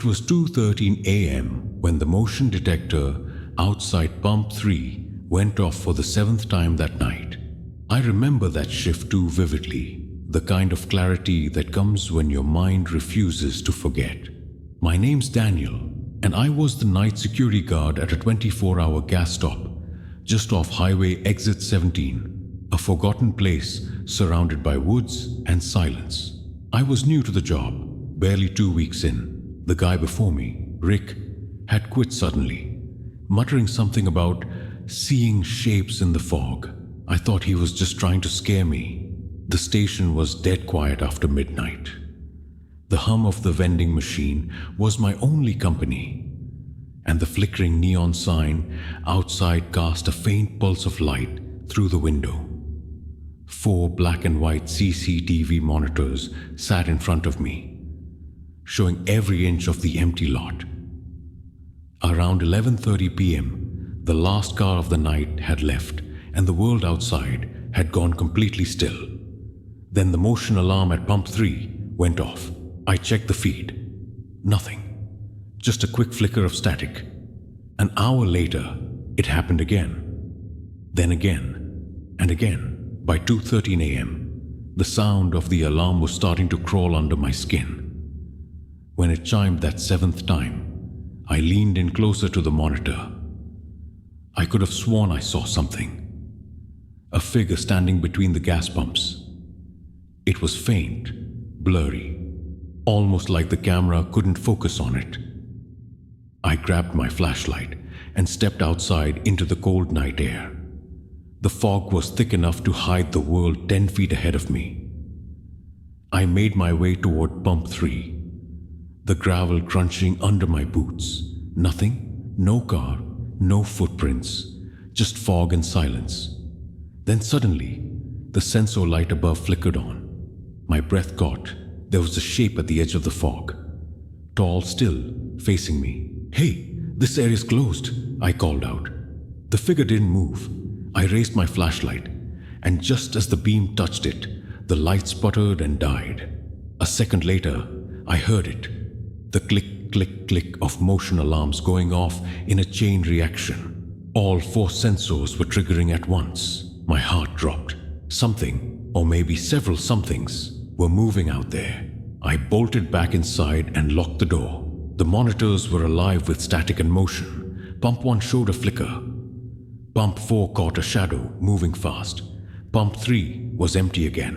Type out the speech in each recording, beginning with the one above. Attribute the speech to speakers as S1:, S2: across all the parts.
S1: It was 2:13 a.m. when the motion detector outside pump 3 went off for the 7th time that night. I remember that shift too vividly, the kind of clarity that comes when your mind refuses to forget. My name's Daniel, and I was the night security guard at a 24-hour gas stop just off Highway Exit 17, a forgotten place surrounded by woods and silence. I was new to the job, barely 2 weeks in. The guy before me, Rick, had quit suddenly, muttering something about seeing shapes in the fog. I thought he was just trying to scare me. The station was dead quiet after midnight. The hum of the vending machine was my only company, and the flickering neon sign outside cast a faint pulse of light through the window. 4 black and white CCTV monitors sat in front of me, showing every inch of the empty lot. Around 11:30 p.m., the last car of the night had left, and the world outside had gone completely still. Then the motion alarm at pump 3 went off. I checked the feed. Nothing. Just a quick flicker of static. An hour later, it happened again. Then again, and again. By 2:13 a.m., the sound of the alarm was starting to crawl under my skin. When it chimed that 7th time, I leaned in closer to the monitor. I could have sworn I saw something. A figure standing between the gas pumps. It was faint, blurry, almost like the camera couldn't focus on it. I grabbed my flashlight and stepped outside into the cold night air. The fog was thick enough to hide the world 10 feet ahead of me. I made my way toward pump 3, the gravel crunching under my boots. Nothing, no car, no footprints, just fog and silence. Then suddenly, the sensor light above flickered on. My breath caught. There was a shape at the edge of the fog, tall still, facing me. "Hey, this area's closed," I called out. The figure didn't move. I raised my flashlight, and just as the beam touched it, the light sputtered and died. A second later, I heard it. The click, click, click of motion alarms going off in a chain reaction. All 4 sensors were triggering at once. My heart dropped. Something, or maybe several somethings, were moving out there. I bolted back inside and locked the door. The monitors were alive with static and motion. Pump 1 showed a flicker. Pump 4 caught a shadow, moving fast. Pump 3 was empty again.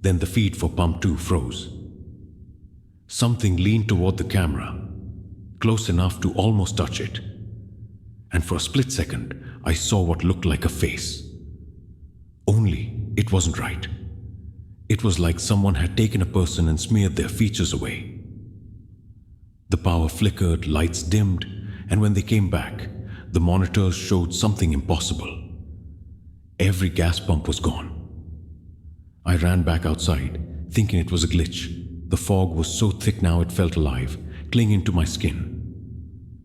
S1: Then the feed for pump 2 froze. Something leaned toward the camera, close enough to almost touch it. And for a split second, I saw what looked like a face. Only it wasn't right. It was like someone had taken a person and smeared their features away. The power flickered, lights dimmed, and when they came back, the monitors showed something impossible. Every gas pump was gone. I ran back outside, thinking it was a glitch. The fog was so thick now it felt alive, clinging to my skin.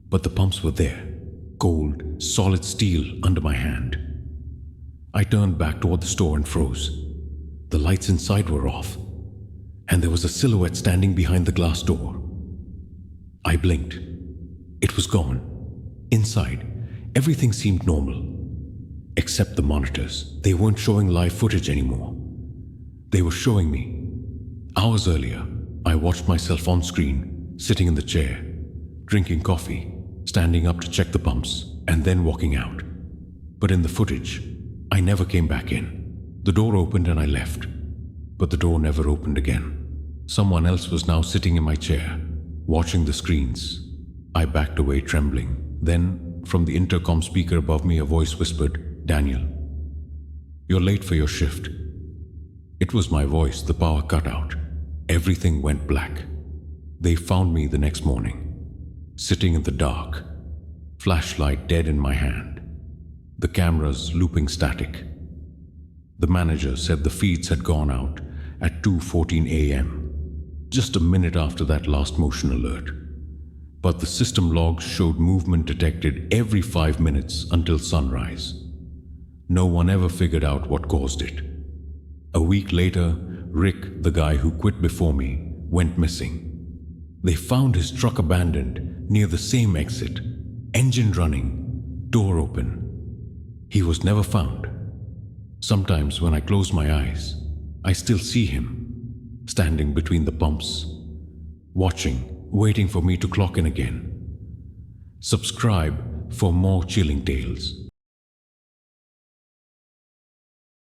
S1: But the pumps were there, cold, solid steel under my hand. I turned back toward the store and froze. The lights inside were off, and there was a silhouette standing behind the glass door. I blinked. It was gone. Inside, everything seemed normal, except the monitors. They weren't showing live footage anymore. They were showing me. Hours earlier, I watched myself on screen, sitting in the chair, drinking coffee, standing up to check the pumps, and then walking out. But in the footage, I never came back in. The door opened and I left, but the door never opened again. Someone else was now sitting in my chair, watching the screens. I backed away trembling. Then, from the intercom speaker above me, a voice whispered, "Daniel, you're late for your shift." It was my voice. The power cut out. Everything went black. They found me the next morning, sitting in the dark, flashlight dead in my hand, the cameras looping static. The manager said the feeds had gone out at 2:14 a.m., just a minute after that last motion alert. But the system logs showed movement detected every 5 minutes until sunrise. No one ever figured out what caused it. A week later, Rick, the guy who quit before me, went missing. They found his truck abandoned near the same exit, engine running, door open. He was never found. Sometimes when I close my eyes, I still see him, standing between the pumps, watching, waiting for me to clock in again. Subscribe for more chilling tales.